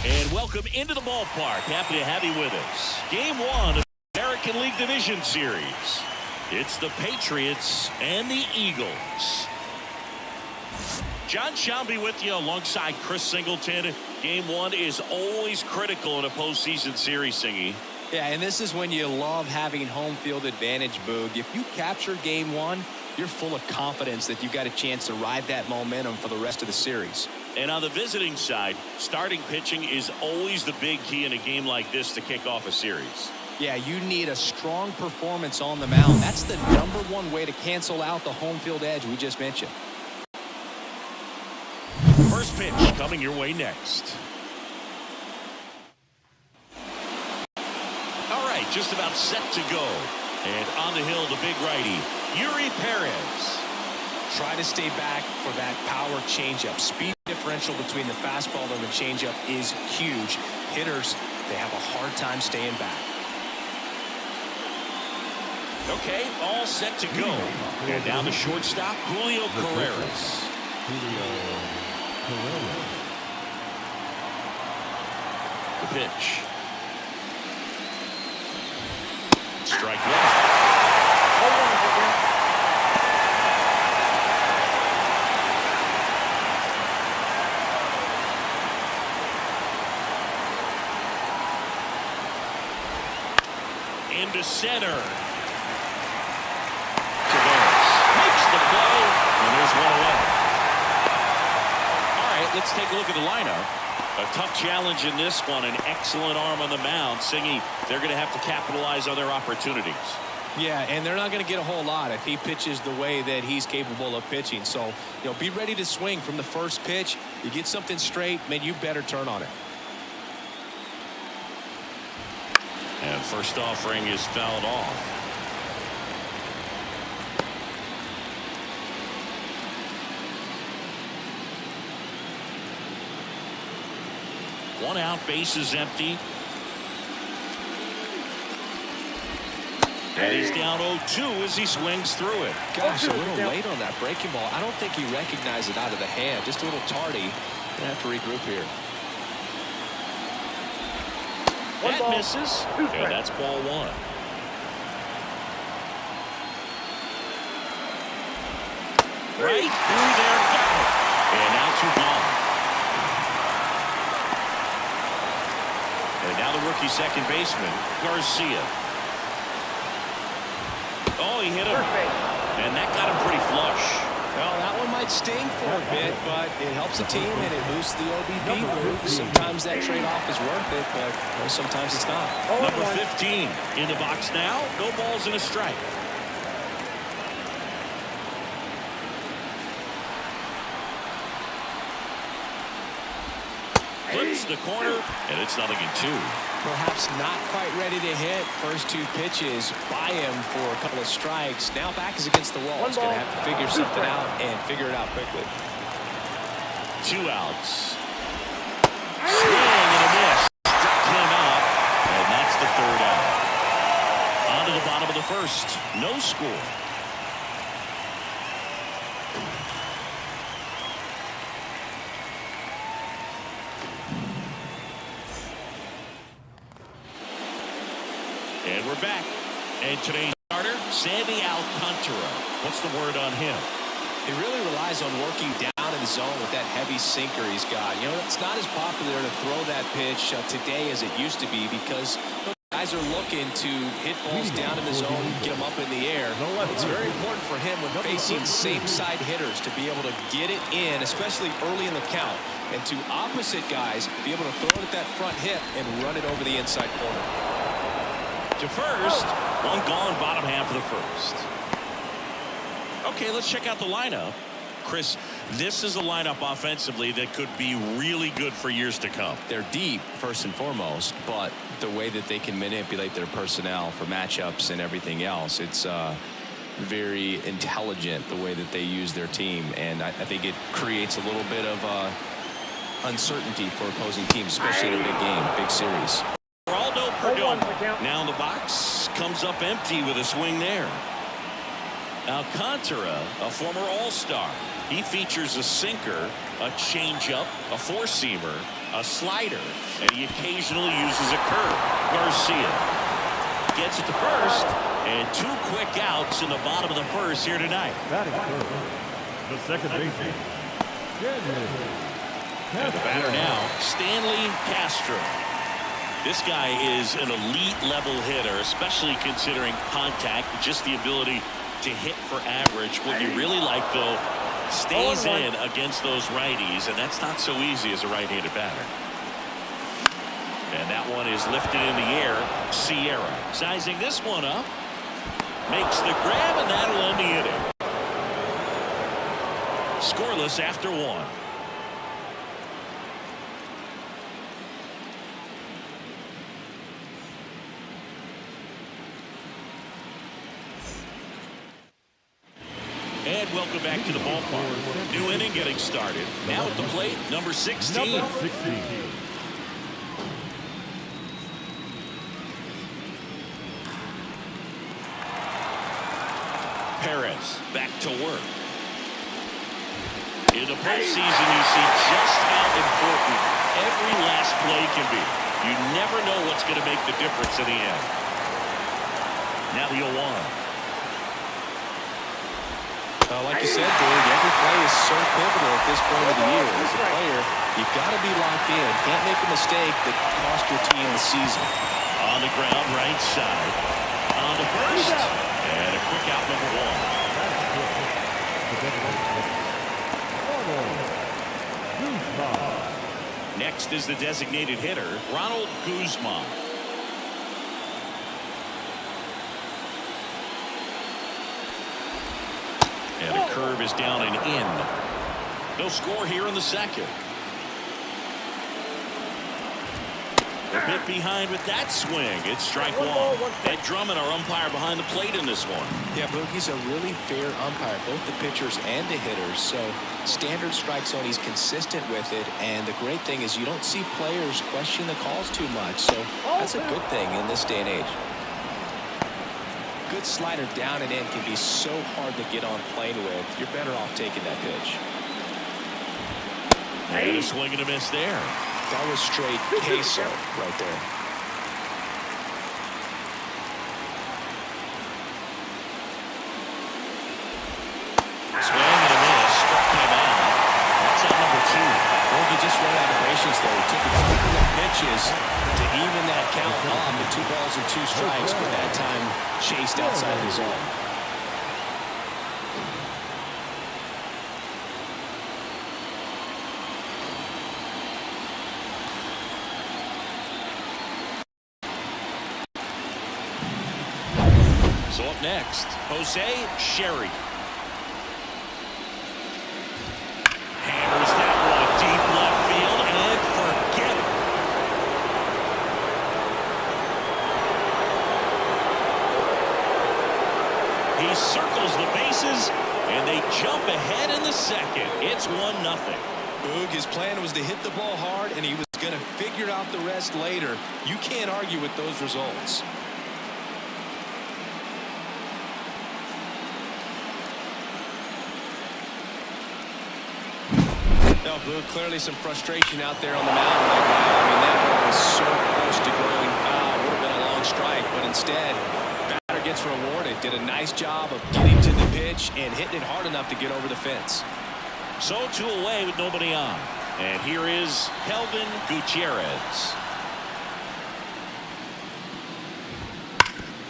And welcome into the ballpark. Happy to have you with us. Game 1 of the American League Division Series. It's the Patriots and the Eagles. John Shelby with you alongside Chris Singleton. Game 1 is always critical in a postseason series, Singy. Yeah, and this is when you love having home field advantage, Boog. If you capture Game 1, you're full of confidence that you've got a chance to ride that momentum for the rest of the series. And on the visiting side, starting pitching is always the big key in a game like this to kick off a series. Yeah, you need a strong performance on the mound. That's the #1 way to cancel out the home field edge we just mentioned. First pitch coming your way next. All right, just about set to go. And on the hill, the big righty, Yuri Perez. Try to stay back for that power changeup. Speed differential between the fastball and the changeup is huge. Hitters, they have a hard time staying back. Okay, all set to go. And down the shortstop, Julio Carreras. The pitch. Strike one. Into center. Makes the play, and there's one away. All right, let's take a look at the lineup. A tough challenge in this one. An excellent arm on the mound. Singy, they're going to have to capitalize on their opportunities. Yeah, and they're not going to get a whole lot if he pitches the way that he's capable of pitching. So, be ready to swing from the first pitch. You get something straight, man, you better turn on it. And first offering is fouled off. One out, base is empty. And he's down 0-2 as he swings through it. Gosh, a little late on that breaking ball. I don't think he recognized it out of the hand. Just a little tardy. Gonna have to regroup here. That misses, and that's ball 1. Right through there, got it. And now 2 gone. And now the rookie second baseman, Garcia. Oh, he hit him. And that got him pretty flush. Well, that one might sting for a bit, but it helps the team and it boosts the OBP group. Sometimes that trade-off is worth it, but sometimes it's not. Number 15 in the box now. No balls and a strike. Hits the corner, and it's 0-2. Perhaps not quite ready to hit. First 2 pitches by him for a couple of strikes. Now back is against the wall. He's going to have to figure something out and figure it out quickly. 2 outs. Swing and a miss. Struck him out, and that's the 3rd out. On to the bottom of the first. No score. And we're back. And today's starter, Sandy Alcantara. What's the word on him? He really relies on working down in the zone with that heavy sinker he's got. It's not as popular to throw that pitch today as it used to be because guys are looking to hit balls down in the zone, get them up in the air. It's very important for him when facing same-side hitters to be able to get it in, especially early in the count, and to opposite guys be able to throw it at that front hip and run it over the inside corner. To first, one gone, bottom half of the first. Okay, let's check out the lineup. Chris, this is a lineup offensively that could be really good for years to come. They're deep, first and foremost, but the way that they can manipulate their personnel for matchups and everything else, it's very intelligent the way that they use their team, and I think it creates a little bit of uncertainty for opposing teams, especially in a big game, big series. Now in the box, comes up empty with a swing there. Alcantara, a former All-Star. He features a sinker, a changeup, a four-seamer, a slider, and he occasionally uses a curve. Garcia gets it to first, and 2 quick outs in the bottom of the first here tonight. That is good. The second baseman. And the batter now, Stanley Castro. This guy is an elite level hitter, especially considering contact, just the ability to hit for average. What you really like, though, stays in against those righties, and that's not so easy as a right-handed batter. And that one is lifted in the air. Sierra sizing this one up. Makes the grab, and that'll end the inning. Scoreless after 1. And welcome back to the ballpark. New inning getting started. Now at the plate, number 16. Perez back to work. In the postseason, you see just how important every last play can be. You never know what's going to make the difference in the end. Now the 0-1. Like you said, Boyd, every play is so pivotal at this point of the year. As a player, you've got to be locked in. Can't make a mistake that cost your team the season. On the ground, right side. On the first. And a quick out, number 1. Next is the designated hitter, Ronald Guzman. And a curve is down and in. No score here in the second. A bit behind with that swing. It's strike 1. Ed Drummond, our umpire behind the plate in this one. Yeah, Boog, he's a really fair umpire, both the pitchers and the hitters. So standard strike zone, he's consistent with it. And the great thing is you don't see players question the calls too much. So that's a good thing in this day and age. Good slider down and in can be so hard to get on plane with. You're better off taking that pitch. And a swing and a miss there. That was straight queso right there. Swing and a miss. Struck him out. That's out number 2. Well, he just ran out of patience there. He took a couple of pitches to even that count up with 2 balls and 2 strikes, but that time chased outside the zone. So up next, Jose Sherry. Hammers that one deep left field and forget it. He circles the bases and they jump ahead in the second. It's 1-0. Boog, his plan was to hit the ball hard and he was going to figure out the rest later. You can't argue with those results. No, Boog, clearly some frustration out there on the mound right now. I mean, that ball was so close to going foul. Would have been a long strike, but instead, batter gets rewarded. Did a nice job of getting to the pitch and hitting it hard enough to get over the fence. So 2 away with nobody on. And here is Kelvin Gutierrez.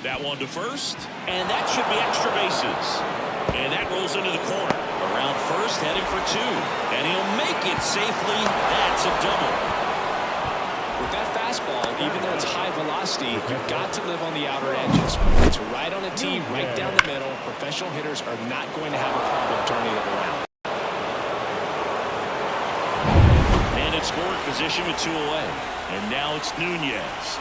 That one to first, and that should be extra bases. And that rolls into the corner. Around first, heading for 2. And he'll make it safely. That's a double. With that fastball, even though it's high velocity, you've got to live on the outer edges. It's right on a tee, right down the middle. Professional hitters are not going to have a problem turning it around. And it's scoring position with 2 away. And now it's Nunez.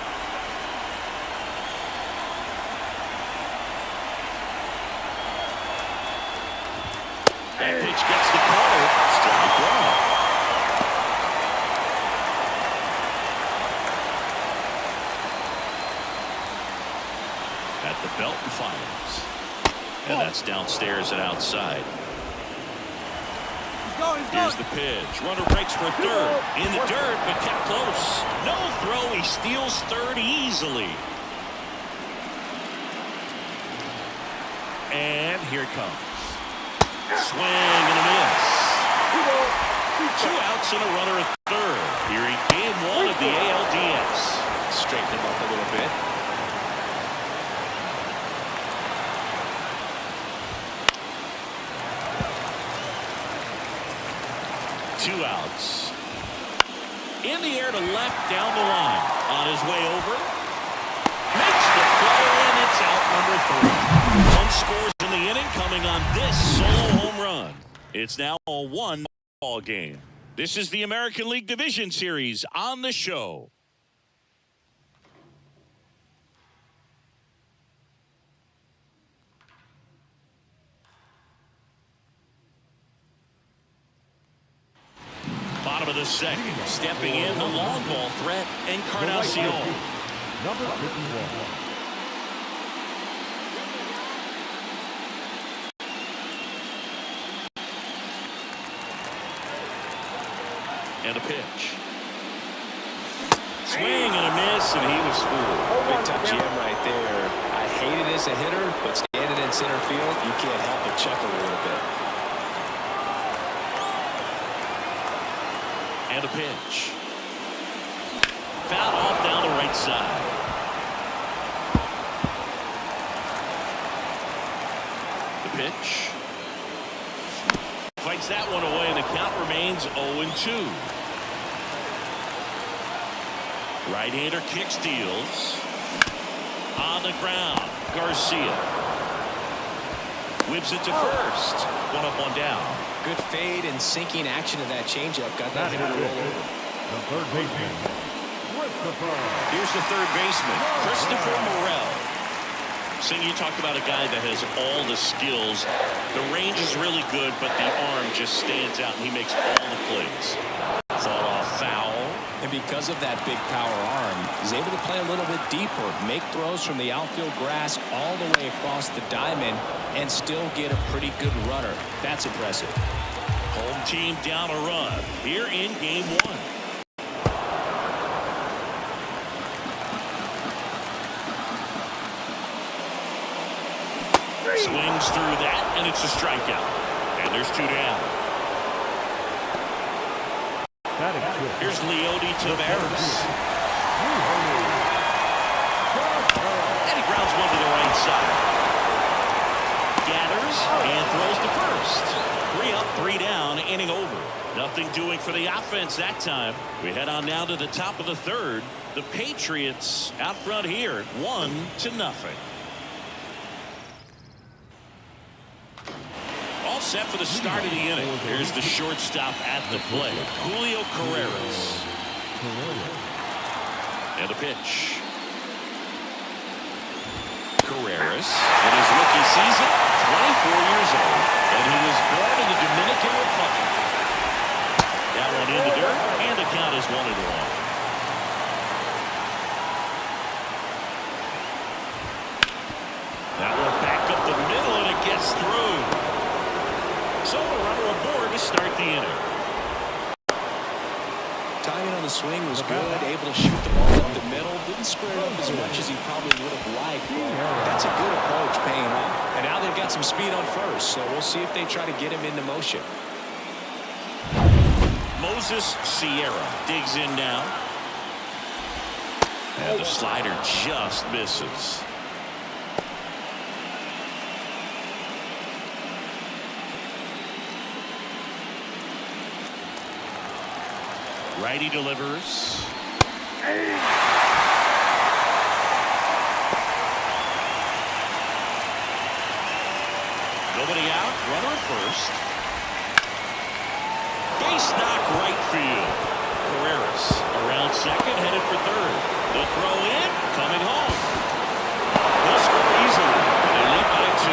That pitch gets the corner. Strike 1. At the belt and finals. And that's downstairs and outside. Here's the pitch. Runner breaks for third. In the dirt, but kept close. No throw. He steals third easily. And here it comes. Swing and a miss. 2 outs and a runner at third. Here in game 1 of the ALDS. Straighten him up a little bit. Two outs. In the air to left down the line. On his way over. Makes the play, and it's out number 3. One scores in the inning coming on this solo home run. It's now a 1-ball game. This is the American League Division Series on the show. Bottom of the second. Stepping in, the long ball threat, Encarnacion. Number 51. And a pitch. Swing and a miss, and he was fooled. Big time GM right there. I hate it as a hitter, but standing in center field, you can't help but chuckle a little bit. And a pitch. Foul off down the right side. The pitch. Fights that one away, and the count remains 0-2. Right-hander kick steals. On the ground, Garcia. Whips it to first. 1 up, 1 down. Good fade and sinking action of that changeup. Got that hitter to roll over. The third baseman. Here's the third baseman, Christopher Morel. So you talked about a guy that has all the skills. The range is really good, but the arm just stands out, and he makes all the plays. Fought off foul. And because of that big power arm, he's able to play a little bit deeper, make throws from the outfield grass all the way across the diamond, and still get a pretty good runner. That's impressive. Home team down a run here in game 1. Swings through that, and it's a strikeout. And there's 2 down. Here's Leody Taveras. And he grounds one to the right side. Gathers and throws to first. 3 up, 3 down, inning over. Nothing doing for the offense that time. We head on now to the top of the third. The Patriots out front here, 1-0. All set for the start of the inning. Here's the shortstop at the plate, Julio Carreras. And a pitch. Carreras, in his rookie season, 24 years old, and he was born in the Dominican Republic. That one in the dirt, and the count is 1-1. That one back up the middle, and it gets through. So a runner aboard to start the inning. Timing on the swing was good, able to shoot the ball up the middle. Didn't square it up as much as he probably would have liked. That's a good approach, paying off. And now they've got some speed on first, so we'll see if they try to get him into motion. Moses Sierra digs in now. And the slider just misses. Righty delivers. Nobody out. Runner at first. Base knock right field. Carreras around second, headed for third. The throw in, coming home. They'll score easily. They lead by 2.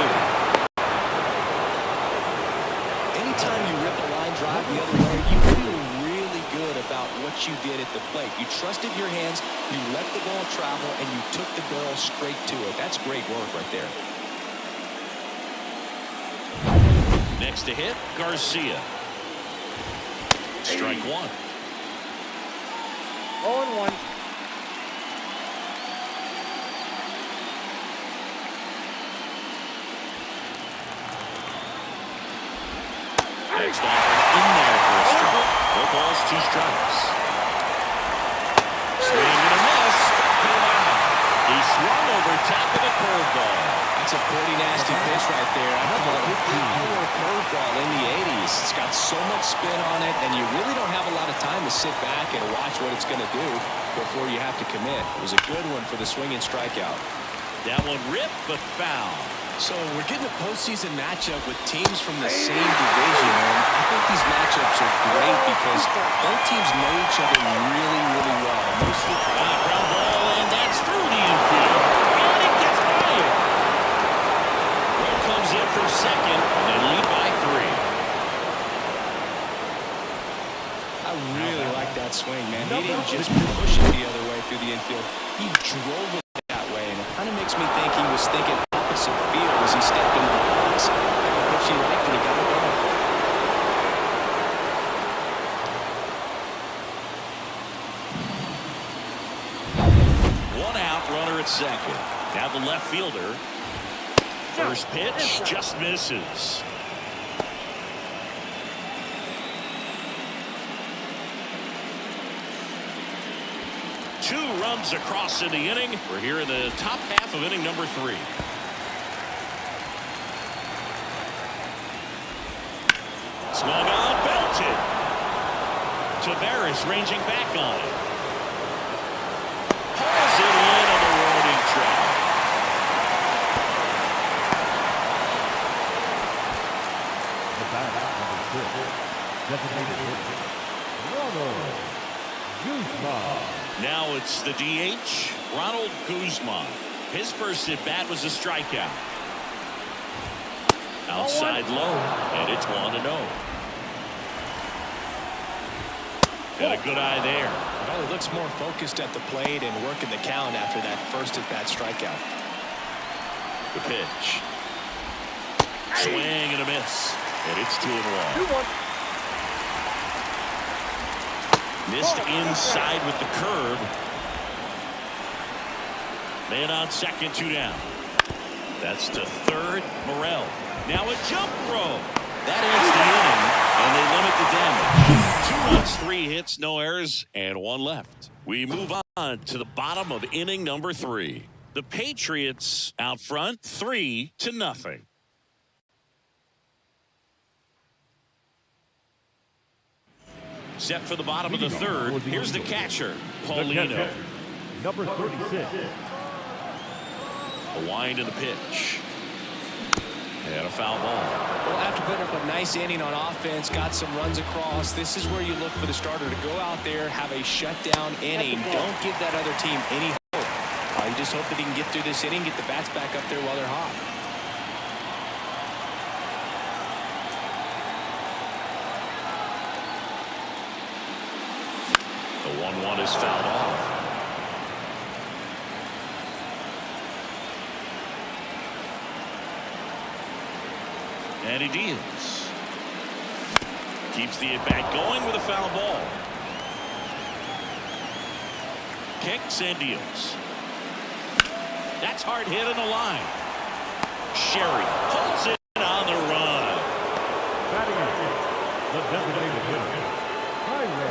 Anytime you rip a line drive the other way, you feel really good about what you did at the plate. You trusted your hands, you let the ball travel, and you took the ball straight to it. That's great work right there. Next to hit, Garcia. strike one. 0-1. Next offer in there for a strike. No balls, 2 strikes. Swing and a miss. Him out. He swung over top of the curveball. That's a pretty nasty pitch right there. I call it a power curveball in the 80s. It's got so much spin on it, and you really don't have a lot of time to sit back and watch what it's going to do before you have to commit. It was a good one for the swinging strikeout. That one ripped, but foul. So we're getting a postseason matchup with teams from the same division, and I think these matchups are great because both teams know each other really, really well. Mostly ground ball, and that's through the infield. And it gets by it. Here comes in from second, and lead by 3. I really like that swing, man. He didn't just push it the other way through the infield. He drove it that way, and it kind of makes me think he was thinking opposite field as he stepped in the box. But she liked it, he got it done. One out, runner at second. Now the left fielder. First pitch just misses. Two runs across in the inning. We're here in the top half of inning number 3. Swung on, belted. Tavares ranging back on it. Pulls it in on the rolling track. The batter, number 6, designated hitter, Ronald Guzman. Now it's the DH, Ronald Guzman. His first at bat was a strikeout. Outside low, and it's 1-0. Got a good eye there. Well, he looks more focused at the plate and working the count after that first at bat strikeout. The pitch. Swing and a miss. And it's 2-1. Missed inside with the curve. Man on second, 2 down. That's to third, Morel. Now a jump throw. That ends the inning, and they limit the damage. 2 runs, 3 hits, no errors, and 1 left. We move on to the bottom of inning number 3. The Patriots out front, 3-0. Set for the bottom of the third. Here's the catcher, Paulino. Number 36. A wind in the pitch. And a foul ball. Well, after putting up a nice inning on offense, got some runs across, this is where you look for the starter to go out there, have a shutdown inning. Don't give that other team any hope. You just hope that he can get through this inning, get the bats back up there while they're hot. The 1-1 is fouled off. And he deals. Keeps the at-bat going with a foul ball. Kicks and deals. That's hard hit in the line. Sherry holds it on the run. Batting the designated hitter, Jairo.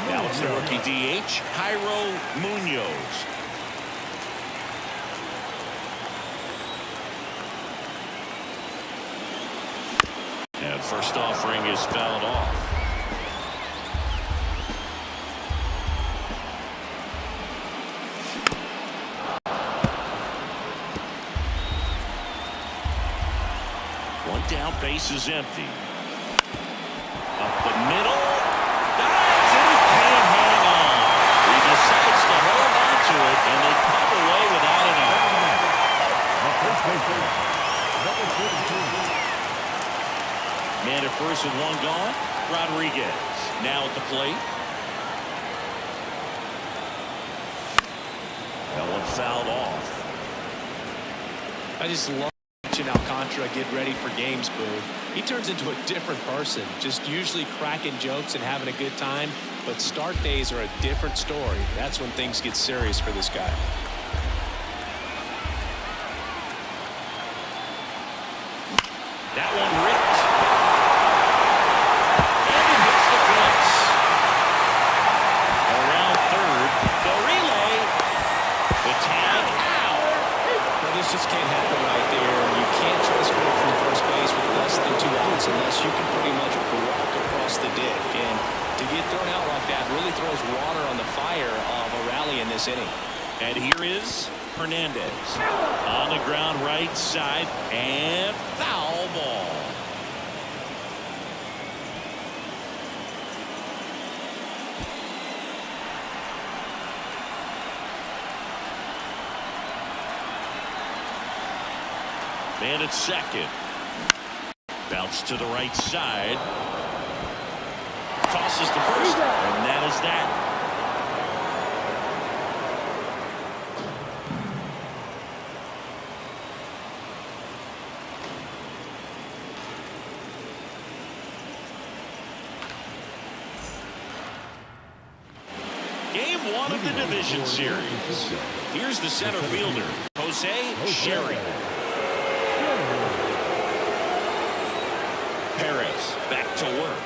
Now it's the rookie DH, Jairo Munoz. And first offering is fouled off. One down, base is empty. Up the middle. Dives and he can't hang on. He decides to hold on to it, and they pull away without an out. Number 32. Man at first with 1 gone. Rodriguez now at the plate. That one fouled off. I just love watching Alcantara get ready for games, Boo. He turns into a different person, just usually cracking jokes and having a good time. But start days are a different story. That's when things get serious for this guy. That one ripped. And it hits the fence. Around third. The relay. The tag out. Well, this just can't happen right there. You can't transfer from first base with less than 2 outs unless you can pretty much walk across the dick. And to get thrown out like that really throws water on the fire of a rally in this inning. And here is Hernandez. On the ground right side. And foul ball. Man at second. Bounce to the right side. Tosses to first. And that is that. Game one of the division series. Here's the center fielder, Jose Sherry. Perez back to work.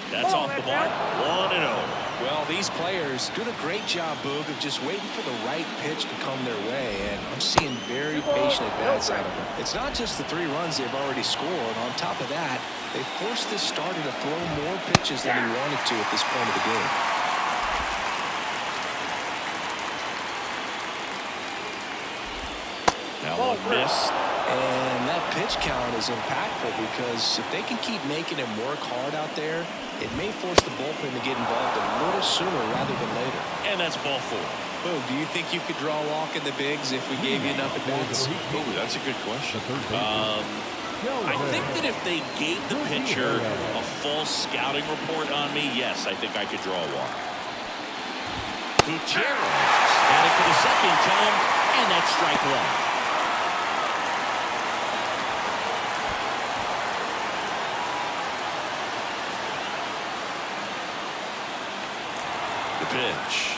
That's off the mark. 1-0. Well, these players doing a great job, Boog, of just waiting for the right pitch to come their way, and I'm seeing very patient at-bats out of them. It's not just the 3 runs they've already scored. On top of that, they forced this starter to throw more pitches than he wanted to at this point of the game. That one missed. And that pitch count is impactful because if they can keep making him work hard out there, it may force the bullpen to get involved a little sooner rather than later. And that's ball 4. Boo, do you think you could draw a walk in the bigs if we gave you enough at-bats? Ooh, that's a good question. I think that if they gave the pitcher a full scouting report on me, yes, I think I could draw a walk. Gutierrez got it for the second time, and that's strike 1. Pitch.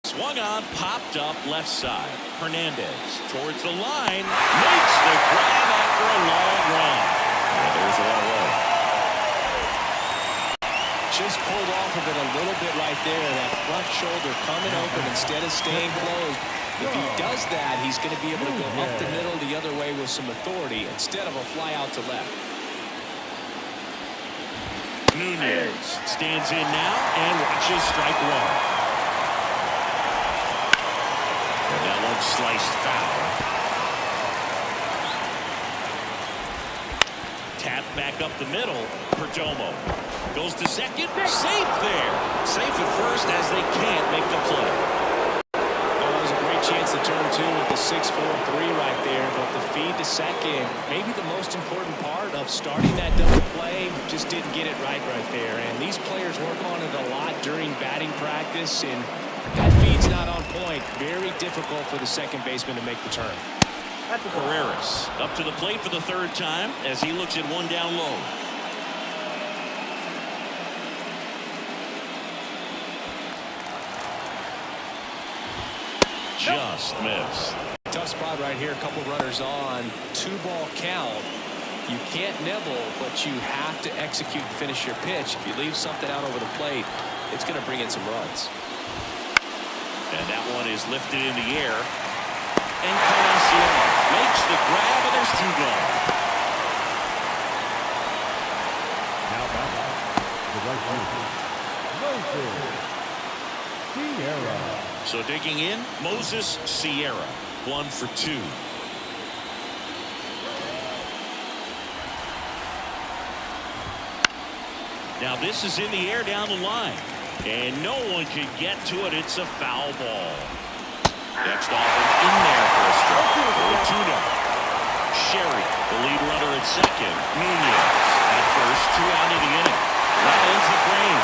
Swung on, popped up left side. Hernandez towards the line. Makes the grab after a long run. And there's a 1-0. Just pulled off of it a little bit right there. That front shoulder coming open instead of staying closed. If he does that, he's going to be able to go up the middle the other way with some authority instead of a fly out to left. Nunez stands in now and watches strike 1. And that one sliced foul. Tap back up the middle. Perdomo goes to second. Safe there. Safe at first as they can't make the play. Well, that was a great chance to turn 2 with the 6-4-3 right there, but the feed to second, maybe the most important part of starting that double play, just didn't get it right there. And these players work on it a lot during batting practice, and that feed's not on point. Very difficult for the second baseman to make the turn. Carreras up to the plate for the 3rd time as he looks at 1 down low. Just missed. Tough spot right here. A couple runners on. 2-ball count. You can't nibble, but you have to execute and finish your pitch. If you leave something out over the plate, it's going to bring in some runs. And that one is lifted in the air. And Cibao makes the grab, and there's 2 gone. Now back the right fielder, Moses Sierra. So digging in, Moses Sierra, 1 for 2. Now this is in the air down the line, and no one can get to it. It's a foul ball. Next offering in there for a strike. 2-0. Sherry, the lead runner at second. Nunez at first, 2 out of the inning. That ends the frame.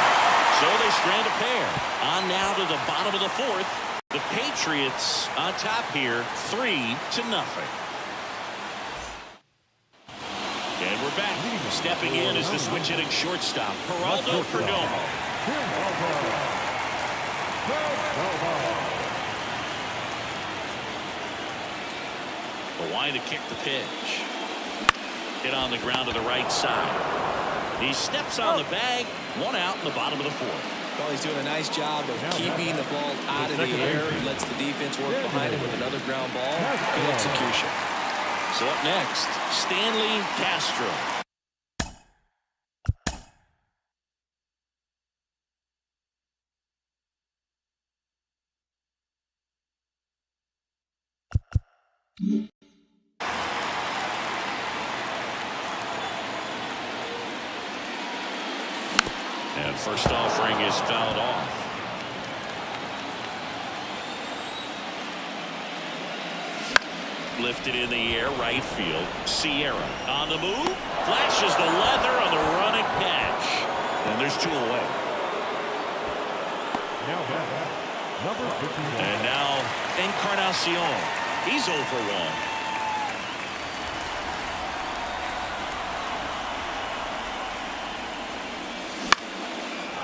So they strand a pair. On now to the bottom of the 4th. The Patriots on top here, 3-0. And we're back. Stepping in is the switch hitting shortstop, Geraldo Perdomo. The line to kick the pitch. Hit on the ground to the right side. He steps on the bag. 1 out in the bottom of the 4th. Well, he's doing a nice job of keeping the ball out of the air. He lets the defense work behind him with another ground ball. Good execution. So up next, Stanley Castro. And first offering is fouled off. Lifted in the air, right field. Sierra on the move. Flashes the leather on the running catch. And there's 2 away. Number 51. And now Encarnacion. He's 0 for 1.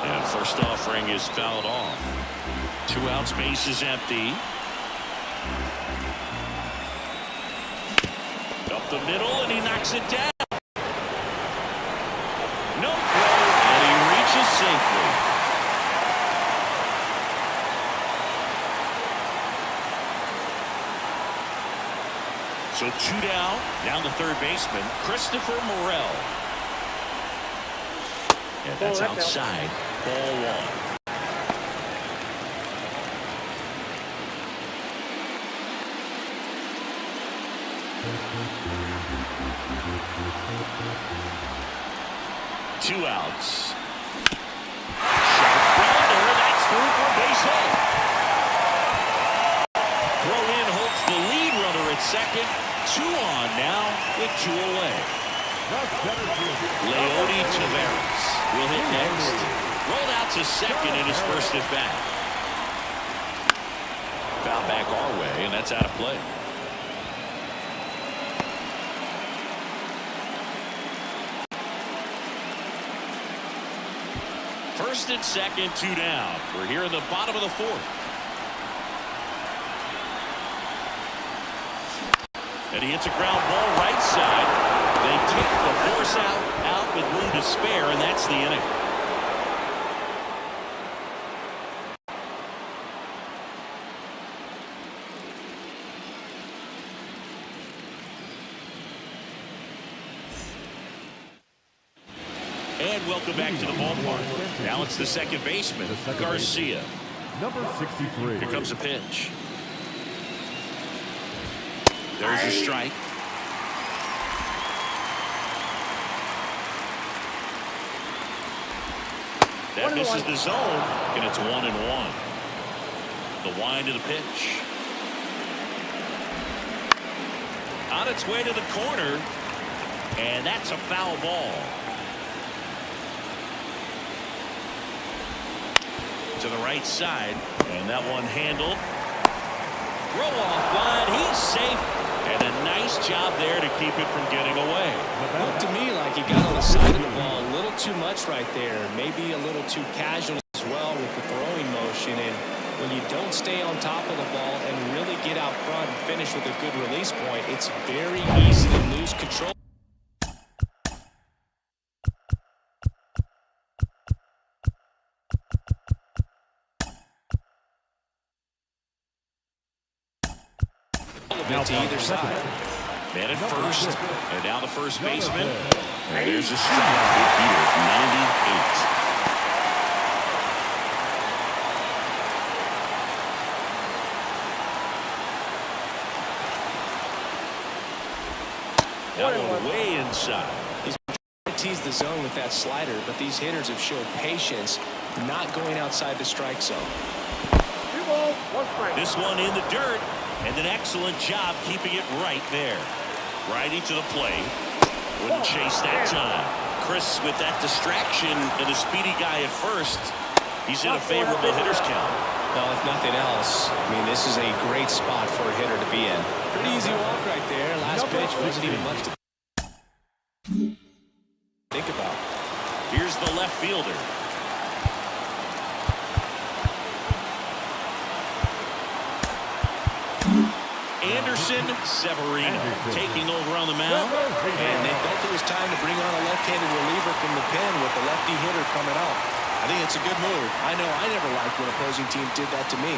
And first offering is fouled off. 2 outs, base is empty. Up the middle, and he knocks it down. No throw, and he reaches safely. So 2 down. Down the third baseman, Christopher Morel. And that's outside. Ball 1. Two outs. Sharp grounder. That's through for a base hit. Throw in holds the lead runner at second. 2 on now with 2 away. Leody Taveras will hit next. Rolled out to second in his first at bat. Foul back our way, and that's out of play. First and second, 2 down. We're here in the bottom of the 4th. And he hits a ground ball right side. They take the force out with room to spare, and that's the inning. And welcome back to the ballpark. Now it's the second baseman, Garcia. Number 63. Here comes a pitch. There's a strike. That misses the zone, and it's 1-1. The wind of the pitch. On its way to the corner, and that's a foul ball. To the right side, and that one handled. Throw off line, he's safe, and a nice job there to keep it from getting away. Looked to me like he got on the side of the ball a little too much right there, maybe a little too casual as well with the throwing motion. And when you don't stay on top of the ball and really get out front and finish with a good release point, it's very easy to lose control. To either side. Man at first, and now the first baseman. And there's a strike here, 98. That one way inside. He's trying to tease the zone with that slider, but these hitters have showed patience, not going outside the strike zone. This one in the dirt. And an excellent job keeping it right there. Righty to the plate. Wouldn't chase that time. Chris with that distraction and a speedy guy at first. He's in a favorable hitter's count. Well, if nothing else, I mean, this is a great spot for a hitter to be in. Pretty easy walk right there. Last pitch wasn't even much to think about. Here's the left fielder. Anderson Severino taking over on the mound. And they felt it was time to bring on a left-handed reliever from the pen with the lefty hitter coming up. I think it's a good move. I know I never liked when opposing teams did that to me.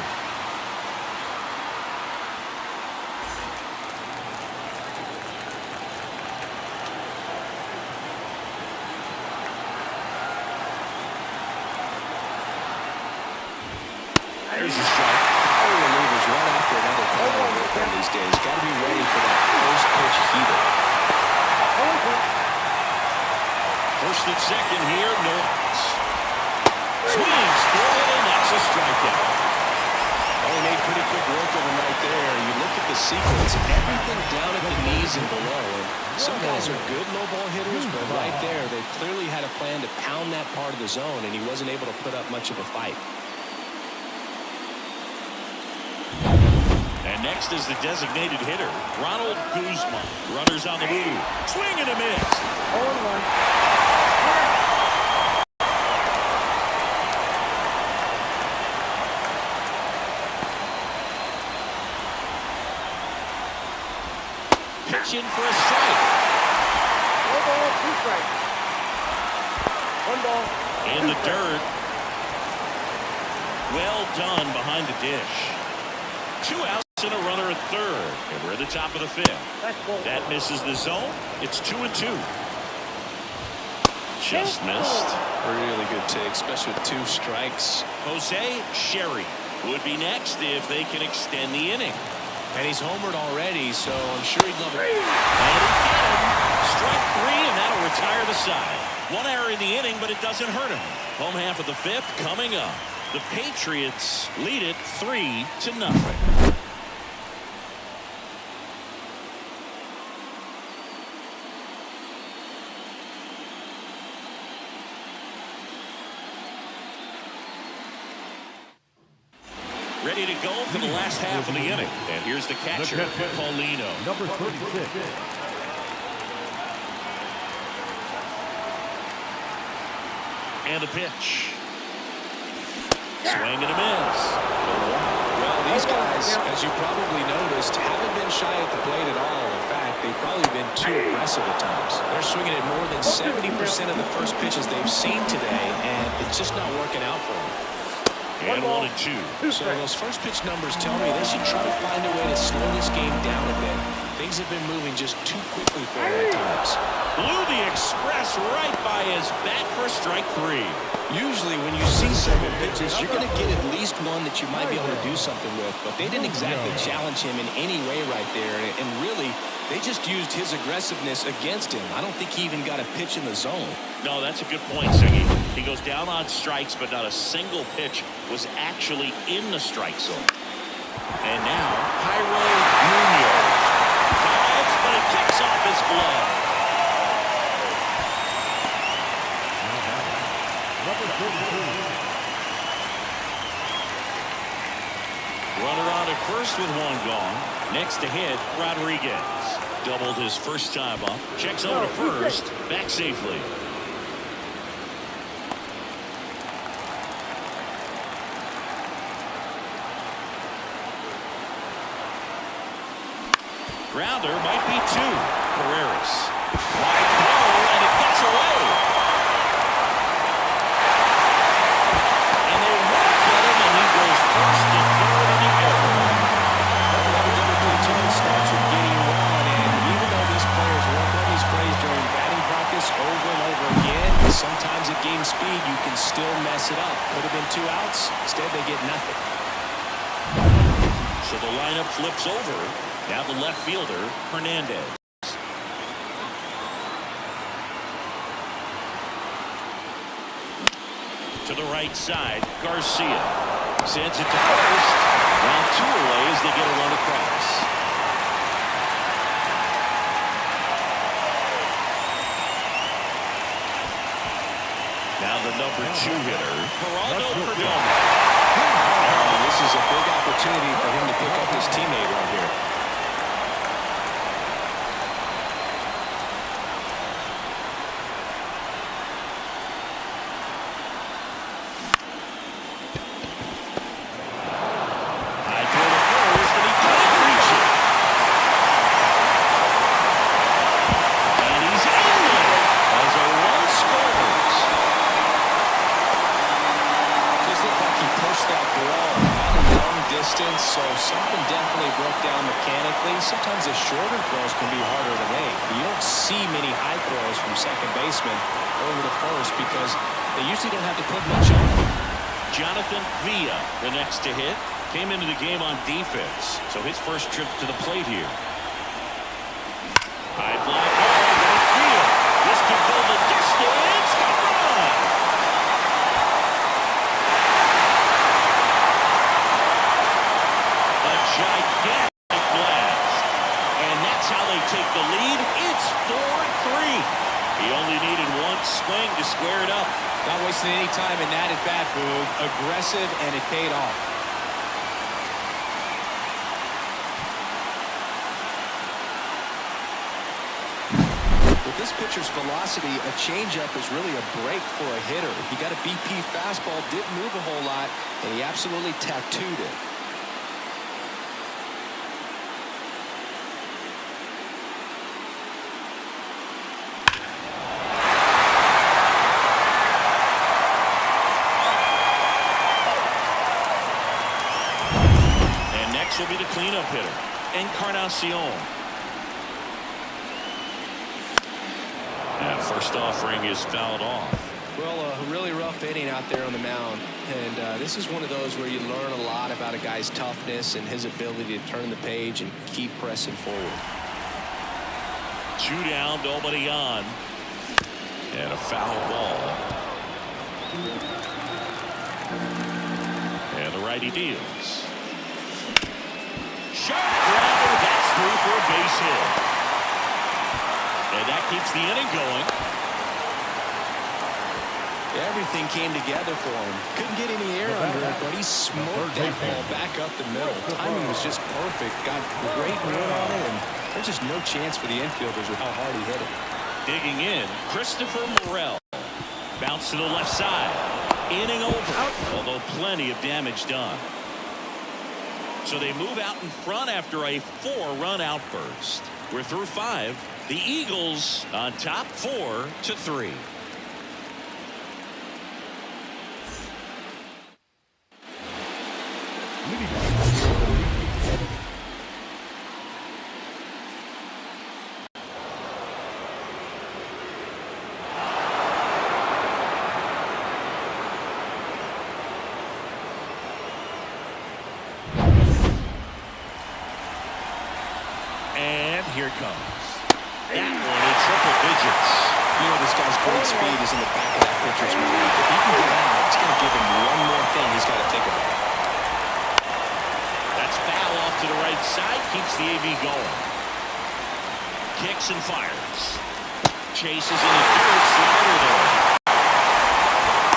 There's a strike. Power relievers run after another power these days. Got to be ready for that first pitch heater. First and second here, no outs. Swings for it, and that's a strikeout. Well, he made pretty quick work of him right there. You look at the sequence, everything down at the knees and below. And some guys are good low ball hitters, but right there, they clearly had a plan to pound that part of the zone, and he wasn't able to put up much of a fight. And next is the designated hitter, Ronald Guzman. Runners on the move. Swing and a miss. 0-1. Pitching for a strike. 1 ball, 2 strikes. 1 ball. In the dirt. Well done behind the dish. 2 outs and a runner at third. And we're at the top of the 5th. That misses the zone. It's 2-2. Just missed. Really good take, especially with 2 strikes. Jose Sherry would be next if they can extend the inning. And he's homered already, so I'm sure he'd love it. And he get him. Strike 3, and that'll retire the side. 1 error in the inning, but it doesn't hurt him. Home half of the 5th coming up. The Patriots lead it 3-0. Ready to go for the last half of the inning. And here's the catcher, Paulino. Number 36. And the pitch. Swing and a miss. Well, these guys, as you probably noticed, haven't been shy at the plate at all. In fact, they've probably been too aggressive at times. They're swinging at more than 70% of the first pitches they've seen today, and it's just not working out for them. And 1-2. So those first pitch numbers tell me they should try to find a way to slow this game down a bit. Things have been moving just too quickly for them at times. Blew the express right by his bat for strike 3. Usually when you see several pitches, you're going to get at least one that you might be able to do something with. But they didn't exactly challenge him in any way right there. And really, they just used his aggressiveness against him. I don't think he even got a pitch in the zone. No, that's a good point, Siggy. He goes down on strikes, but not a single pitch was actually in the strike zone. And now, Jairo Munoz dives, but it kicks off his glove. Number 32. Runner on at first with 1 gone. Next to hit, Rodriguez. Doubled his first time up. Checks over to first. Back safely. Grounder might be 2. Carreras. Wide throw, and it gets away. And they won't get him, and he goes first to third in the error. Starts with getting 1, and even though these players work on these plays during batting practice over and over again, sometimes at game speed you can still mess it up. Could have been 2 outs. Instead, they get nothing. So the lineup flips over. Now the left fielder, Hernandez. To the right side, Garcia. Sends it to first. Round 2 away as they get a run across. Now the number number 2 hitter, Geraldo Perdomo. This is a big opportunity for him to pick up his teammate right here. So something definitely broke down mechanically. Sometimes the shorter throws can be harder to make. You don't see many high throws from second baseman over to first because they usually don't have to put much on them. Jonathan Villa, the next to hit, came into the game on defense. So his first trip to the plate here. High fly ball, right field. This could go the distance. Run! Gigantic blast. And that's how they take the lead. It's 4-3. He only needed one swing to square it up. Not wasting any time in that at-bat, Boog. Aggressive, and it paid off. With this pitcher's velocity, a changeup is really a break for a hitter. He got a BP fastball, didn't move a whole lot, and he absolutely tattooed it. Will be the cleanup hitter, Encarnacion. And first offering is fouled off. Well, a really rough inning out there on the mound, and this is one of those where you learn a lot about a guy's toughness and his ability to turn the page and keep pressing forward. 2 down, nobody on, and a foul ball. And the righty deals. Sharp grounder, that's through for a base hit. And that keeps the inning going. Everything came together for him. Couldn't get any air under it, but he smoked that ball back up the middle. Timing was just perfect. Got great run on it, and there's just no chance for the infielders with how hard he hit it. Digging in, Christopher Morel. Bounce to the left side. Inning over, although plenty of damage done. So they move out in front after a 4-run outburst. We're through 5. The Eagles on top 4-3. Here comes. That one in triple digits. You know, this guy's great speed is in the back of that pitcher's mind. If he can get out, it's going to give him one more thing he's got to think about. That's foul off to the right side. Keeps the AB going. Kicks and fires. Chases in the third, slider there.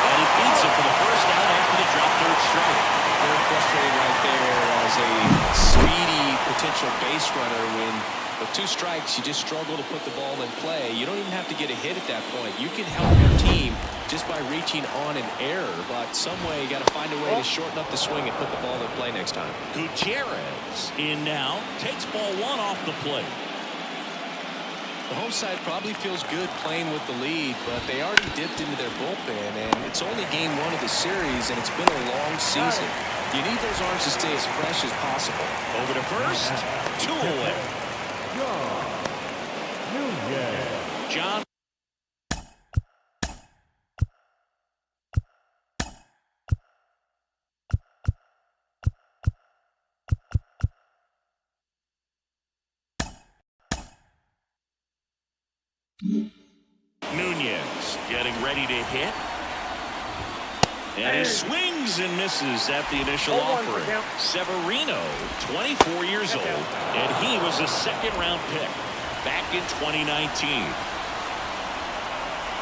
And he beats him for the first out after the drop third strike. Very frustrated right there as a speedy potential base runner when with 2 strikes, you just struggle to put the ball in play. You don't even have to get a hit at that point. You can help your team just by reaching on an error, but some way you got to find a way to shorten up the swing and put the ball in play next time. Gutierrez in now, takes ball 1 off the plate. The home side probably feels good playing with the lead, but they already dipped into their bullpen, and it's only game 1 of the series, and it's been a long season. You need those arms to stay as fresh as possible. Over to first, 2 away. John. Nunez getting ready to hit. And he swings and misses at the initial offering. Severino, 24 years old, and he was a second-round pick back in 2019.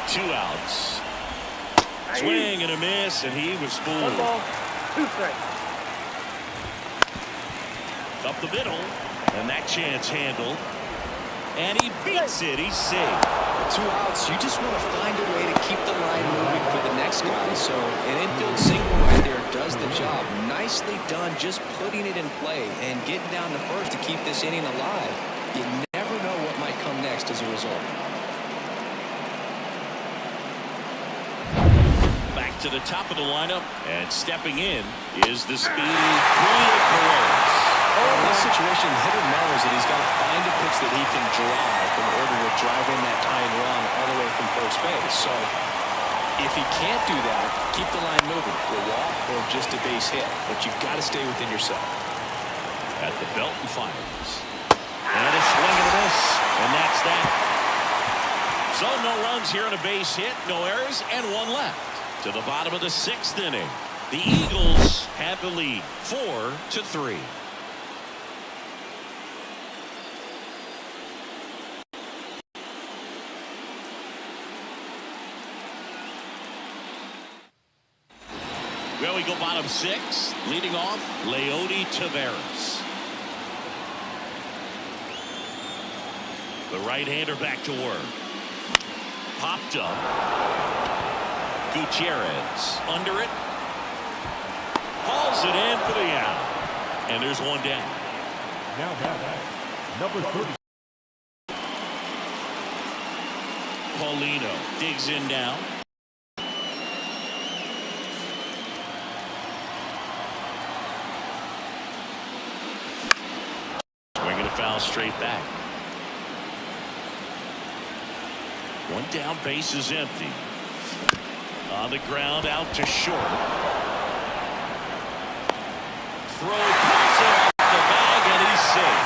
2 outs. Swing and a miss, and he was 1 fooled. ball, 2 strikes. Up the middle, and that chance handled. And he beats it. He's safe. 2 outs. You just want to find a way to keep the line moving for the next guy. So an infield single right there does the job. Nicely done, just putting it in play and getting down to first to keep this inning alive. You never know what might come next as a result. Back to the top of the lineup, and stepping in is the speedy Julio Perez. In this situation, hitter knows that he's got to find a pitch that he can drive in order to drive in that tying run all the way from first base. So if he can't do that, keep the line moving. A walk or just a base hit. But you've got to stay within yourself. At the belt and fires. And a swing and a miss. And that's that. So no runs here on a base hit, no errors, and 1 left. To the bottom of the 6th inning. The Eagles have the lead 4-3. Well, we go bottom 6. Leading off, Leody Taveras. The right-hander back to work. Popped up. Gutierrez under it. Hauls it in for the out. And there's 1 down. Now back. Number 30. Paulino digs in now. Swinging a foul straight back. 1 down, base is empty. On the ground, out to short. Throw, puts it off the bag, and he's safe.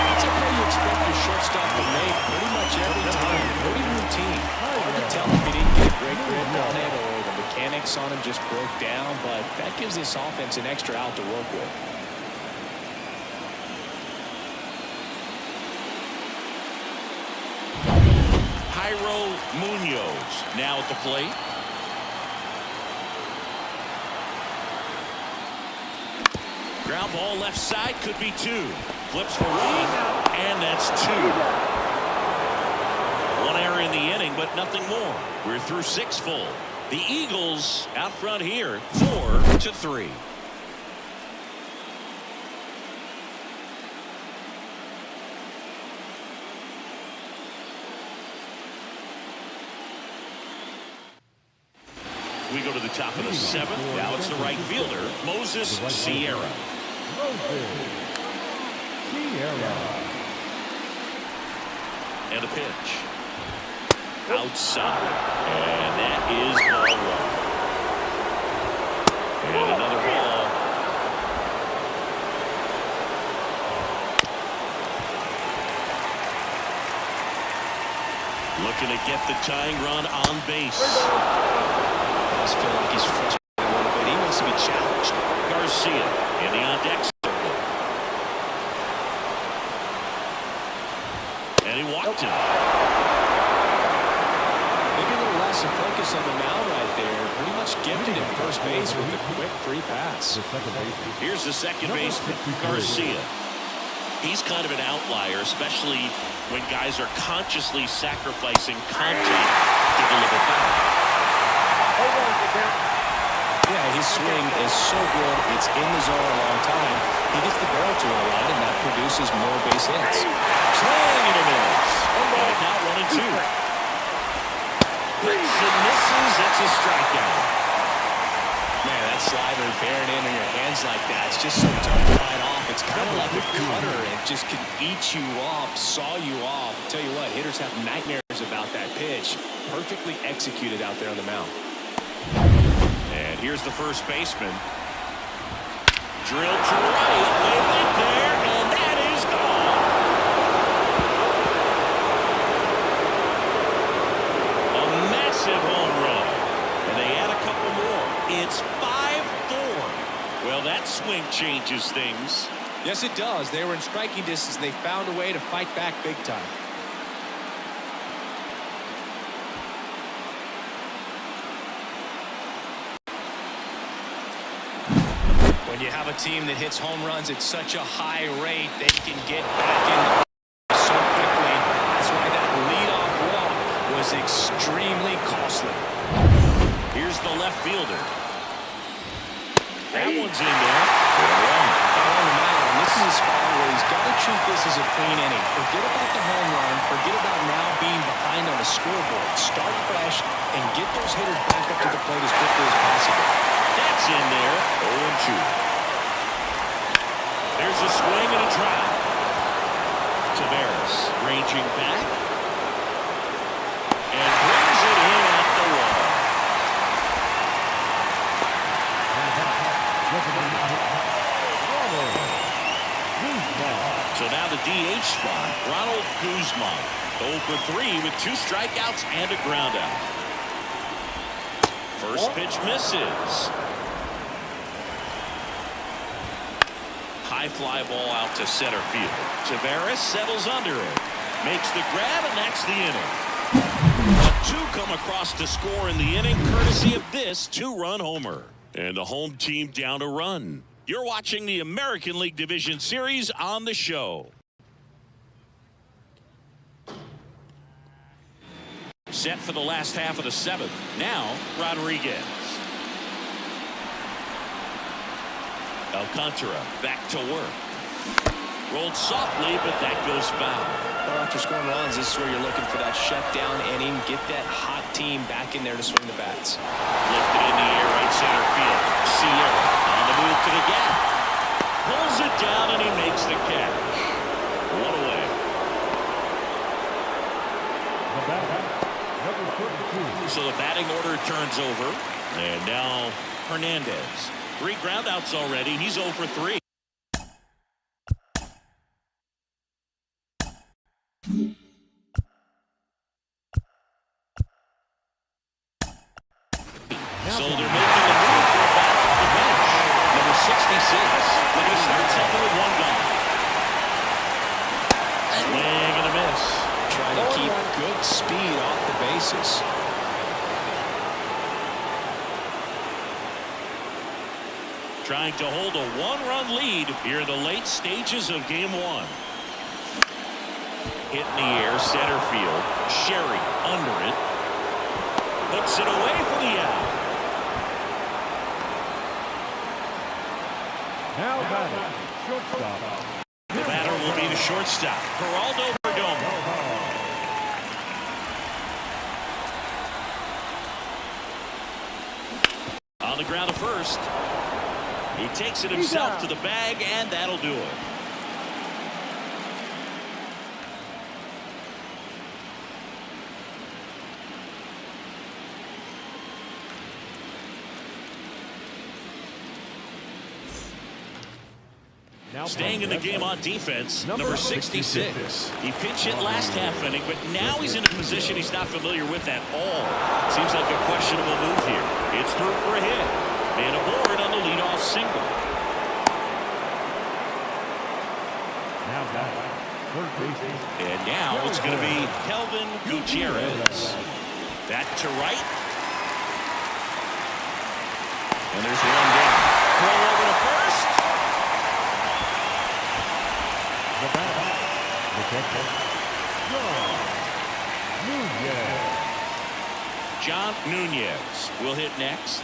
That's a play you expect your shortstop to make pretty much every time. Pretty routine. Hard to tell if he didn't get a great grip on it or the mechanics on him just broke down, but that gives this offense an extra out to work with. Jairo Munoz now at the plate. Ground ball left side, could be 2. Flips for 1, and that's 2. 1 error in the inning, but nothing more. We're through 6 full. The Eagles out front here, 4-3. We go to the top of the 7th. Now it's the right fielder, Moses Sierra. And a pitch. Outside. And that is ball 1. And another ball. Looking to get the tying run on base. I feel like he's frustrated a little bit. He wants to be challenged. Garcia in the on-deck circle. And he walked him. Maybe a little less of focus on the mound right there. Pretty much gifted at first base with a quick free pass. Here's the second baseman, Garcia. He's kind of an outlier, especially when guys are consciously sacrificing contact to deliver power. Yeah, his swing is so good. It's in the zone a long time. He gets the barrel to a lot, and that produces more base hits. Swing and a miss. And now 1-2. Hits and misses. That's a strikeout. Man, that slider bearing in your hands like that, it's just so tough to fight off. It's kind of like a cutter. It just can eat you off, saw you off. I'll tell you what, hitters have nightmares about that pitch. Perfectly executed out there on the mound. And here's the first baseman. Drilled to right. They went there, and that is gone. A massive home run. And they add a couple more. It's 5-4. Well, that swing changes things. Yes, it does. They were in striking distance, and they found a way to fight back big time. When you have a team that hits home runs at such a high rate, they can get back in the so quickly. That's why that leadoff walk was extremely costly. Here's the left fielder. That one's in there. This is a spot where he's got to treat this as a clean inning. Forget about the home run. Forget about now being behind on the scoreboard. Start fresh and get those hitters back up to the plate as quickly as possible. That's in there. 0-2. There's a swing and a drive. Tavares ranging back and brings it in at the wall. So now the DH spot, Ronald Guzman, 0 for 3 with 2 strikeouts and a ground out. First pitch misses. High fly ball out to center field. Tavares settles under it, makes the grab, and that's the inning. 2 come across to score in the inning, courtesy of this 2-run homer. And the home team down a run. You're watching the American League Division Series on the show. Set for the last half of the 7th. Now, Rodriguez. Alcantara back to work. Rolled softly, but that goes foul. Well, after scoring runs, this is where you're looking for that shutdown inning. Get that hot team back in there to swing the bats. Lifted in the air, right center field. Sierra on the move to the gap. Pulls it down, and he makes the catch. One away. So the batting order turns over. And now Hernandez. 3 groundouts already. He's 0 for 3. So they're making the move for a batter off the bench. Number 66. They're going to start something with 1 gone. Swing and a miss. Trying to keep good speed off the bases. Trying to hold a 1-run lead here in the late stages of game 1. Hit in the air, center field. Sherry under it. Puts it away for the out. Now batting, shortstop. The batter will be the shortstop, Geraldo Perdomo. On the ground to first. He takes it himself to the bag, and that'll do it. Staying in the game on defense, number 66. He pinch hit last half inning, but now he's in a position he's not familiar with at all. Seems like a questionable move here. It's through for a hit. Man aboard on the leadoff single. And now it's going to be Kelvin Gutierrez. That to right. And there's 1 down. Throw over to first. John Nunez will hit next.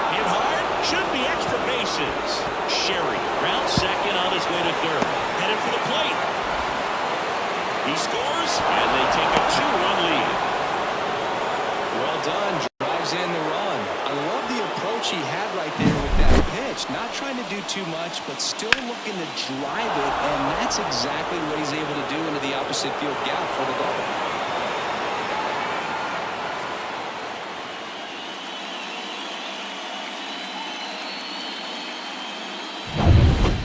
Hit hard, should be extra bases. Sherry round second on his way to third. Headed for the plate. He scores, and they take a 2-run lead. Well done. Drives in the run. I love the approach he had right there with that pitch. Not trying to do too much, but still looking to drive it, and that's exactly what he's able to do into the opposite field gap for the double.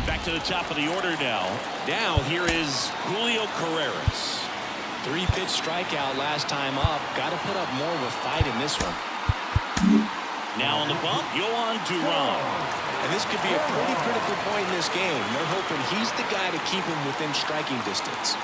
Back to the top of the order now. Now here is Julio Carreras. 3-pitch strikeout last time up. Got to put up more of a fight in this one. Now on the bump, Yohan Duran. And this could be a pretty critical point in this game. They're hoping he's the guy to keep him within striking distance.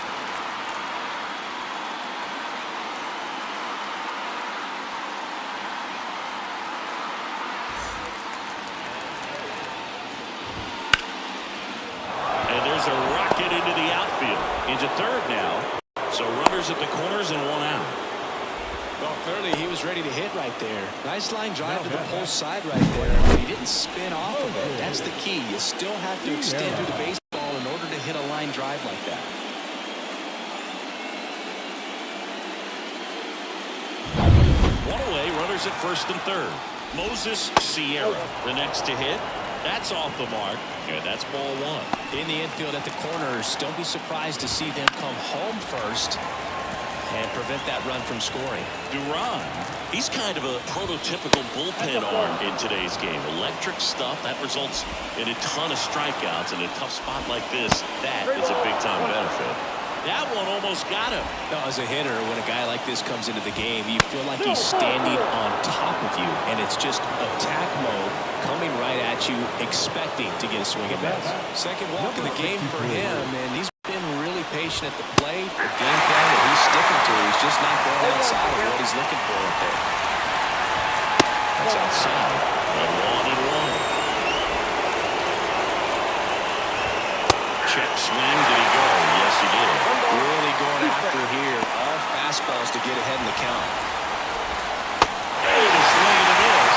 Well, clearly he was ready to hit right there. Nice line drive to the pole side right there. But he didn't spin off of it. That's the key. You still have to extend through the baseball in order to hit a line drive like that. One away, runners at first and third. Moses Sierra, the next to hit. That's off the mark, and that's ball one. In the infield at the corners, don't be surprised to see them come home first and prevent that run from scoring. Duran, he's kind of a prototypical bullpen arm in today's game. Electric stuff that results in a ton of strikeouts in a tough spot like this. That is a big-time benefit. That one almost got him. Now, as a hitter, when a guy like this comes into the game, you feel like he's standing on top of you, and it's just attack mode coming right at you, expecting to get a swing and miss. Second walk of the game for him, and he's been really patient at the plate. The game plan that he's sticking to, he's just not going outside of what he's looking for up there. That's outside. And 1-1. Check swing. Did he go? Yes, he did. Really going after here. All fastballs to get ahead in the count. Hey, the swing and a miss.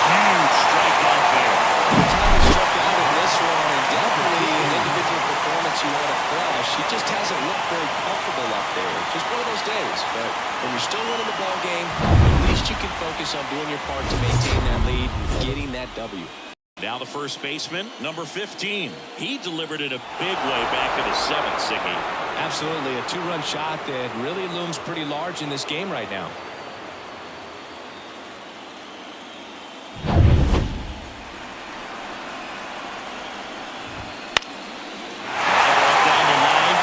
Huge strikeout there. The time he struck out in this one, and definitely an individual performance you want to flash. He just hasn't looked very comfortable up there. Just one of those days. But when you're still winning the ball game, at least you can focus on doing your part to maintain that lead, getting that W. Now the first baseman, number 15. He delivered it a big way back in the seventh, Siggy. Absolutely, a two-run shot that really looms pretty large in this game right now. Down the line.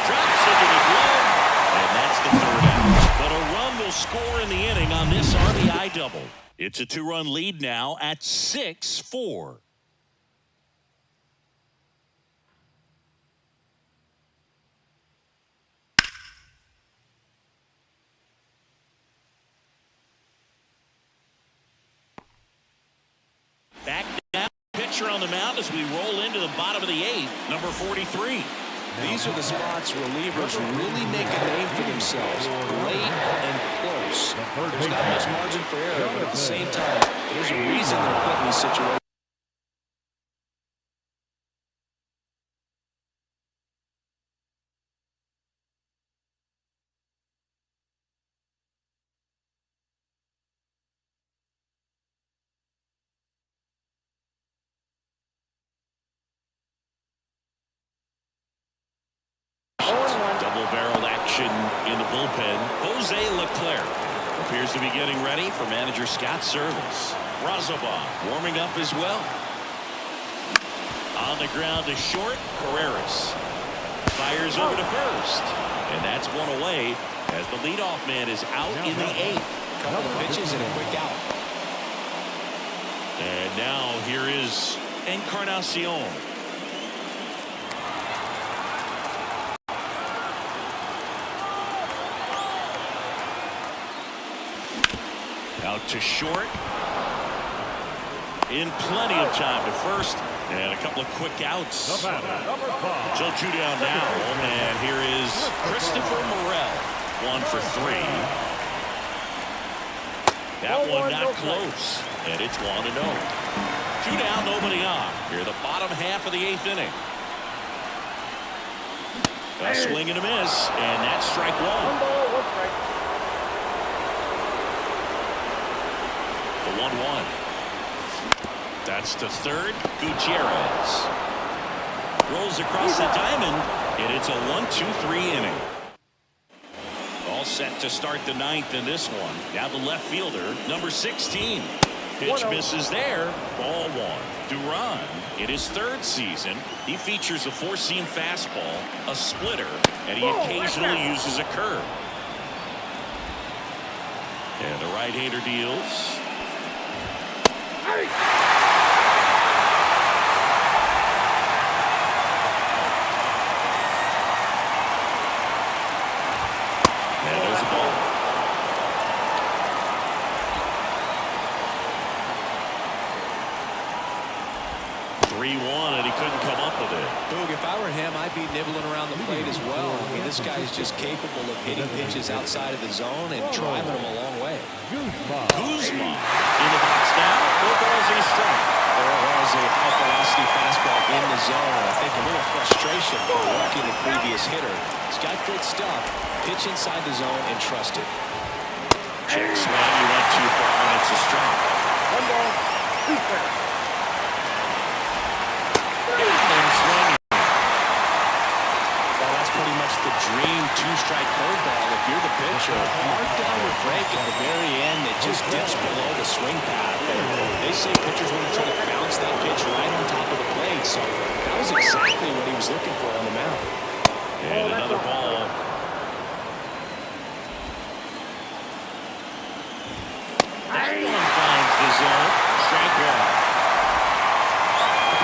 Drops into the glove. And that's the third out. But a run will score in the inning on this RBI double. It's a two-run lead now at 6-4. Back down, pitcher on the mound as we roll into the bottom of the eighth, number 43. These are the spots relievers really make a name for themselves. Late and close. There's not much margin for error, but at the same time, there's a reason they're put in these situations. Double-barreled action in the bullpen. Jose Leclerc appears to be getting ready for manager Scott's service. Razabon warming up as well. On the ground to short, Carreras fires over to first. And that's one away as the leadoff man is out in the eighth. Couple of pitches and a quick out. And now here is Encarnacion. Out to short. In plenty of time to first. And a couple of quick outs. So 2 down now. And here is Christopher Morel. 1 for 3. That one not close. And it's 1-0. 2 down, nobody on. Here the bottom half of the eighth inning. A swing and a miss. And that's strike one. 1 ball, 1 strike. The 1-1. That's to third. Gutierrez rolls across the diamond, and it's a 1-2-3 inning. All set to start the ninth in this one. Now the left fielder, number 16. Pitch misses there. Ball one. Duran, in his third season, he features a four-seam fastball, a splitter, and he occasionally uses a curve. And the right-hander deals. And there's a ball. 3-1, and he couldn't come up with it. Boog, if I were him, I'd be nibbling around the plate as well. I mean, this guy is just capable of hitting pitches outside of the zone and driving them a long way. Kuzma in the box now. No balls and a strike. There was a high-velocity fastball in the zone. I think a little frustration for walking the previous hitter. He's got good stuff. Pitch inside the zone and trust it. Check swing. He went too far, and it's a strike. 1 ball, 2 strikes. Well, that's pretty much the dream two-strike curveball. If you're the pitcher, mark down your break at the very end that just dips below the swing path. They say pitchers want to try to bounce that pitch right on top of the plate, so that was exactly what he was looking for on the mound. And another ball. That one finds the zone. Strike one.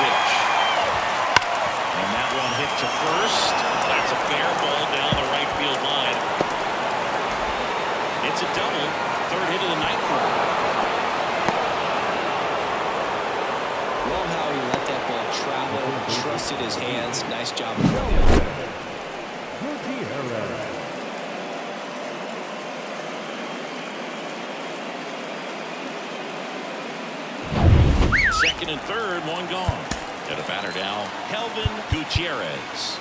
Pitch. And that one hit to first. That's a fair ball down the right field line. It's a double. Third hit of the night for him. Love how he let that ball travel, trusted his hands. Nice job of that. Second and third, one gone. And a batter now, Kelvin Gutierrez.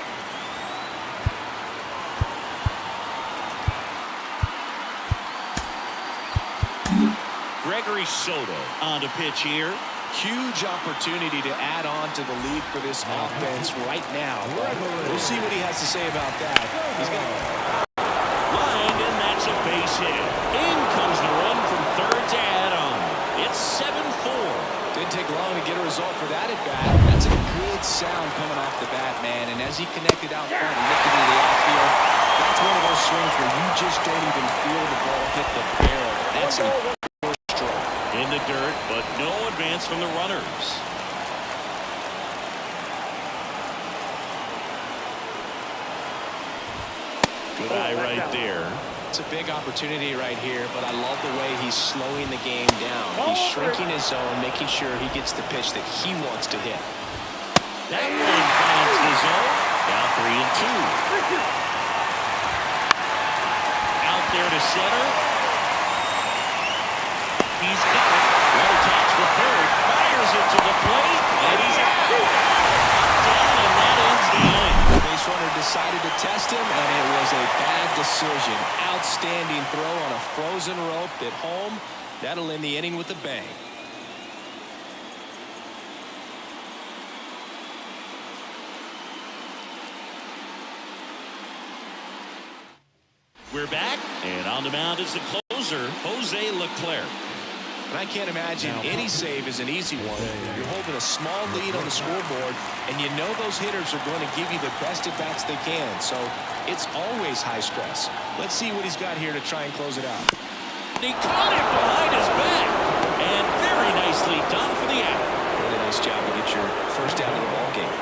Gregory Soto on to pitch here. Huge opportunity to add on to the lead for this offense right now. We'll see what he has to say about that. He's got Lined, and that's a base hit. In comes the run from third to add on. It's 7-4. Didn't take long to get a result for that at bat. That's a good sound coming off the bat, man. And as he connected out front and lifted into the outfield, that's one of those swings where you just don't even feel the ball hit the barrel. That's a poor stroke. In the dirt, but no advance from the runners. Good eye right there. It's a big opportunity right here, but I love the way he's slowing the game down. He's shrinking his zone, making sure he gets the pitch that he wants to hit. That one finds the zone. Now 3-2. Out there to center. He's got it. Well tops the third. Fires it to the plate. And he's out. Down, and that ends the inning. Base runner decided to test him, and it was a bad decision. Outstanding throw on a frozen rope at home. That'll end the inning with a bang. We're back, and on the mound is the closer, Jose Leclerc. And I can't imagine any save is an easy one. You're holding a small lead on the scoreboard, and you know those hitters are going to give you the best at-bats they can. So it's always high stress. Let's see what he's got here to try and close it out. He caught it behind his back, and very nicely done for the out. Really nice job to get your first out of the ball game.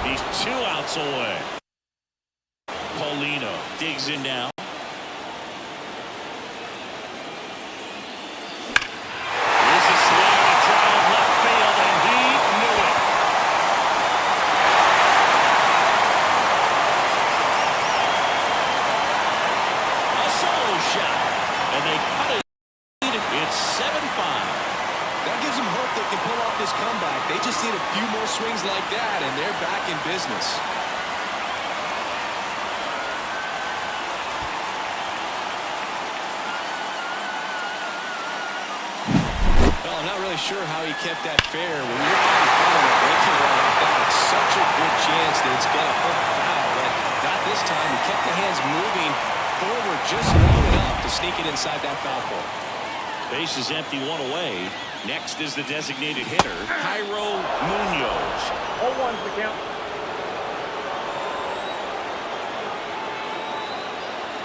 He's 2 outs away. Paulino digs in now. This is swing to drive left field, and he knew it. A solo shot, and they cut it. It's 7-5. That gives them hope they can pull off this comeback. They just need a few more swings like that, and they're back in business. I'm not really sure how he kept that fair. When you're trying to find a breaking ball like that, it's such a good chance that it's going to hook foul. But not this time. He kept the hands moving forward just long enough to sneak it inside that foul pole. Base is empty, 1 away. Next is the designated hitter, Jairo Munoz. 0-1's the count.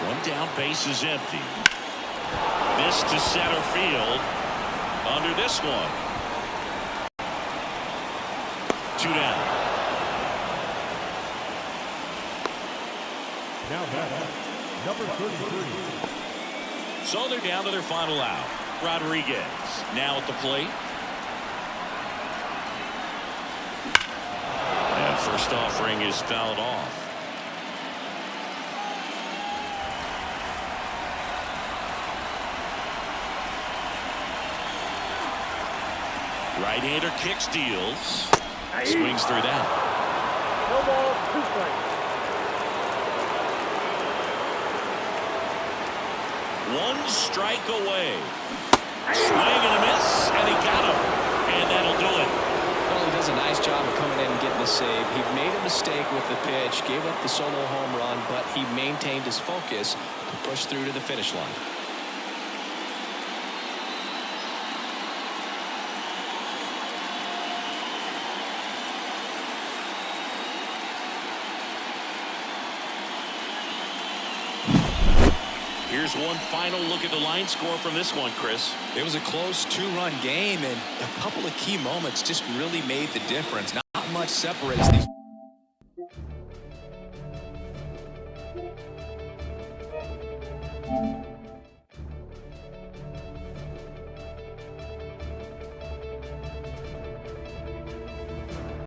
One down, base is empty. This to center field. Under this one. 2 down. Now batter, number 33. So they're down to their final out. Rodriguez now at the plate. First offering is fouled off. Right-hander kicks, deals. Swings through that. No ball, 2 strikes. One strike away. Swing and a miss, and he got him. And that'll do it. Well, he does a nice job of coming in and getting the save. He made a mistake with the pitch, gave up the solo home run, but he maintained his focus to push through to the finish line. Here's one final look at the line score from this one, Chris. It was a close 2-run game, and a couple of key moments just really made the difference. Not much separates these.